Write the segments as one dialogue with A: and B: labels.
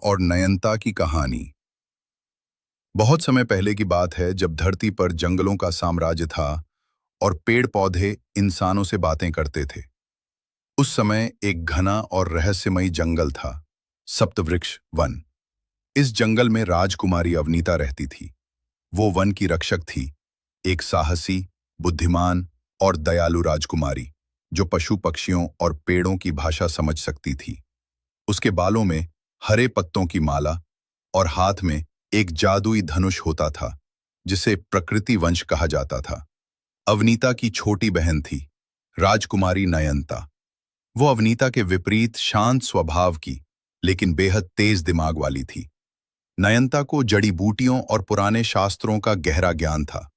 A: और नयनता की कहानी। बहुत समय पहले की बात है जब धरती पर जंगलों का साम्राज्य था और पेड़ पौधे इंसानों से बातें करते थे। उस समय एक घना और रहस्यमयी जंगल था, सप्तवृक्ष वन। इस जंगल में राजकुमारी अवनीता रहती थी। वो वन की रक्षक थी, एक साहसी, बुद्धिमान और दयालु राजकुमारी जो पशु पक्षियों और पेड़ों की भाषा समझ सकती थी। उसके बालों में हरे पत्तों की माला और हाथ में एक जादुई धनुष होता था जिसे प्रकृति वंश कहा जाता था। अवनीता की छोटी बहन थी, राजकुमारी नयनता। वो अवनीता के विपरीत शांत स्वभाव की लेकिन बेहद तेज दिमाग वाली थी। नयनता को जड़ी बूटियों और पुराने शास्त्रों का गहरा ज्ञान था।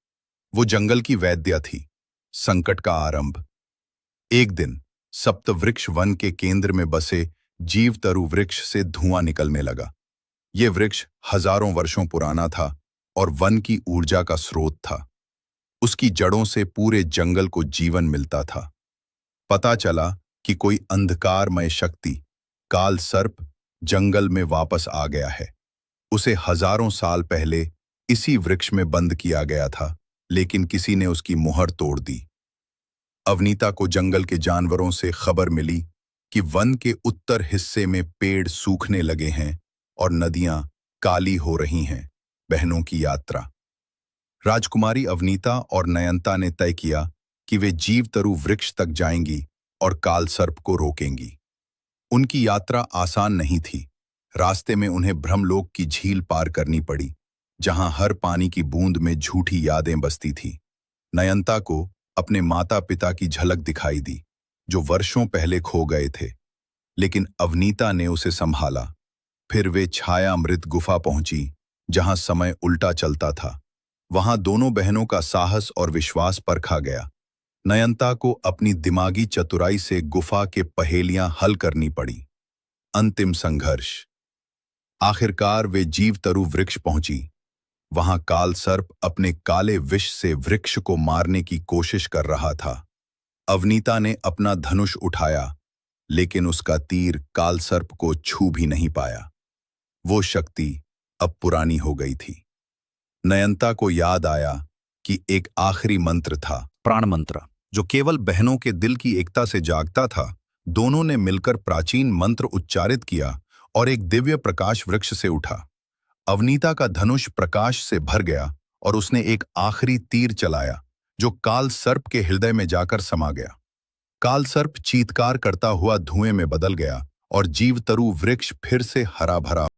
A: वो जंगल की वैद्या थी। संकट का आरंभ। एक दिन सप्तवृक्ष वन के केंद्र में बसे जीवतरु वृक्ष से धुआं निकलने लगा। ये वृक्ष हजारों वर्षों पुराना था और वन की ऊर्जा का स्रोत था। उसकी जड़ों से पूरे जंगल को जीवन मिलता था। पता चला कि कोई अंधकारमय शक्ति, काल सर्प, जंगल में वापस आ गया है। उसे हजारों साल पहले इसी वृक्ष में बंद किया गया था, लेकिन किसी ने उसकी मुहर तोड़ दी। अवनीता को जंगल के जानवरों से खबर मिली कि वन के उत्तर हिस्से में पेड़ सूखने लगे हैं और नदियां काली हो रही हैं। बहनों की यात्रा। राजकुमारी अवनीता और नयनता ने तय किया कि वे जीवतरु वृक्ष तक जाएंगी और काल सर्प को रोकेंगी। उनकी यात्रा आसान नहीं थी। रास्ते में उन्हें ब्रह्मलोक की झील पार करनी पड़ी, जहां हर पानी की बूंद में झूठी यादें बसती थी। नयनता को अपने माता पिता की झलक दिखाई दी, जो वर्षों पहले खो गए थे, लेकिन अवनीता ने उसे संभाला। फिर वे छायामृत गुफा पहुंची, जहां समय उल्टा चलता था। वहां दोनों बहनों का साहस और विश्वास परखा गया। नयनता को अपनी दिमागी चतुराई से गुफा के पहेलियां हल करनी पड़ी। अंतिम संघर्ष। आखिरकार वे जीवतरु वृक्ष पहुंची। वहां काल सर्प अपने काले विष से वृक्ष को मारने की कोशिश कर रहा था। अवनीता ने अपना धनुष उठाया, लेकिन उसका तीर काल सर्प को छू भी नहीं पाया। वो शक्ति अब पुरानी हो गई थी। नयनता को याद आया कि एक आखिरी मंत्र था, प्राण मंत्र, जो केवल बहनों के दिल की एकता से जागता था। दोनों ने मिलकर प्राचीन मंत्र उच्चारित किया और एक दिव्य प्रकाश वृक्ष से उठा। अवनीता का धनुष प्रकाश से भर गया और उसने एक आखिरी तीर चलाया, जो काल सर्प के हृदय में जाकर समा गया। काल सर्प चीत्कार करता हुआ धुएं में बदल गया और जीवतरु वृक्ष फिर से हरा भरा